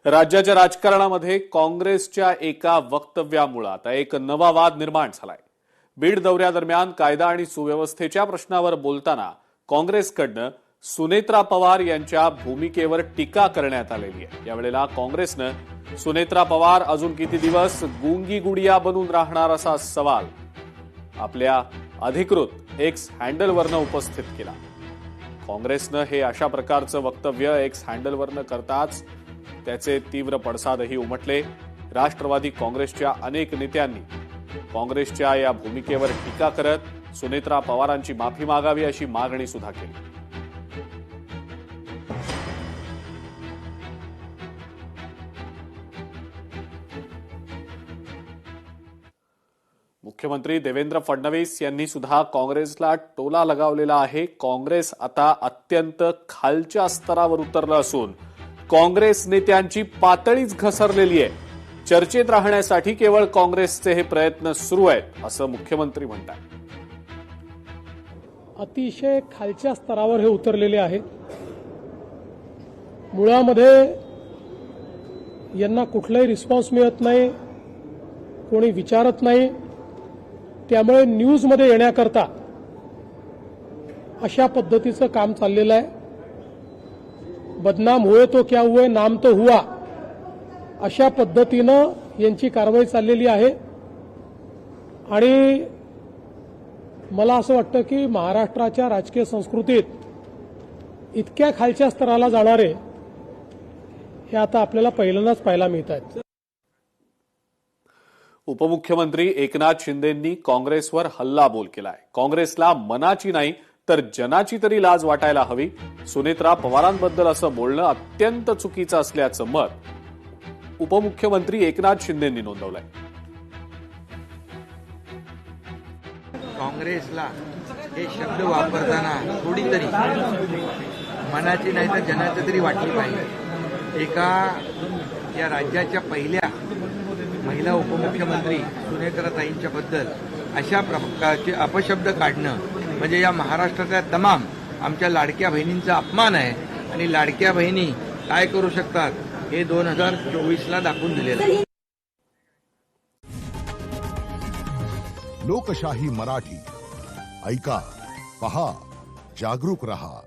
राज्याच्या राजकारणामध्ये काँग्रेसच्या एका वक्तव्यामुळे आता एक नवा वाद निर्माण झालाय। बीड दौऱ्यादरम्यान कायदा आणि सुव्यवस्थेच्या प्रश्नावर बोलताना काँग्रेसकडनं सुनेत्रा पवार यांच्या भूमिकेवर टीका करण्यात आलेली आहे। यावेळेला काँग्रेसनं सुनेत्रा पवार अजून किती दिवस गुंगी गुडिया बनून राहणार असा सवाल आपल्या अधिकृत एक्स हँडलवरनं उपस्थित केला। काँग्रेसनं हे अशा प्रकारचं वक्तव्य एक्स हँडलवरनं करताच त्याचे तीव्र पडसादही उमटले। राष्ट्रवादी काँग्रेसच्या अनेक नेत्यांनी काँग्रेसच्या या भूमिकेवर टीका करत सुनेत्रा पवारांची माफी मागावी अशी मागणी सुद्धा केली। मुख्यमंत्री देवेंद्र फडणवीस यांनी सुद्धा काँग्रेसला टोला लगावलेला आहे। काँग्रेस आता अत्यंत खालच्या स्तरावर उतरलं असून काँग्रेस नेत्यांची पातळीच घसरलेली आहे। चर्चेत राहण्यासाठी केवळ काँग्रेसचे हे प्रयत्न सुरू आहेत असं मुख्यमंत्री म्हणतात। अतिशय खालच्या स्तरावर हे उतरलेले आहे। मुळामध्ये यांना कुठलाही रिस्पॉन्स मिळत नाही, कोणी विचारत नाही। त्यामुळे न्यूजमध्ये येण्याकरता अशा पद्धतीचं काम चाललेलं आहे। बदनाम हुए तो क्या हुए, नाम तो हुआ, अशा पद्धतीनं यांची कारवाई चाललेली आहे। आणि मला असं वाटतं की महाराष्ट्राच्या राजकीय संस्कृतीत इतक्या खालच्या स्तराला जाणारे हे आता आपल्याला पहिल्यांदाच पाहायला मिळत आहेत। उपमुख्यमंत्री एकनाथ शिंदेंनी काँग्रेसवर हल्लाबोल केलाय। काँग्रेसला मनाची नाही तर जनाची तरी लाज वाटायला हवी। सुनेत्रा पवारांबद्दल असं बोलणं अत्यंत चुकीचं असल्याचं मत उपमुख्यमंत्री एकनाथ शिंदेंनी नोंदवलंय। काँग्रेसला हे शब्द वापरताना थोडी तरी मनाची नाही तर जनाची तरी वाटली पाहिजे। एका या राज्याच्या पहिल्या महिला उपमुख्यमंत्री सुनेत्राताईंच्या बद्दल अशा प्रकारचे अपशब्द काढणं म्हणजे या महाराष्ट्रातल्या तमाम आमच्या लाडक्या बहिणींचा अपमान आहे। आणि लाडक्या बहिणी काय करू शकतात हे 2024ला दाखवून दिलेलं आहे। लोकशाही मराठी ऐका, पहा, जागरूक रहा।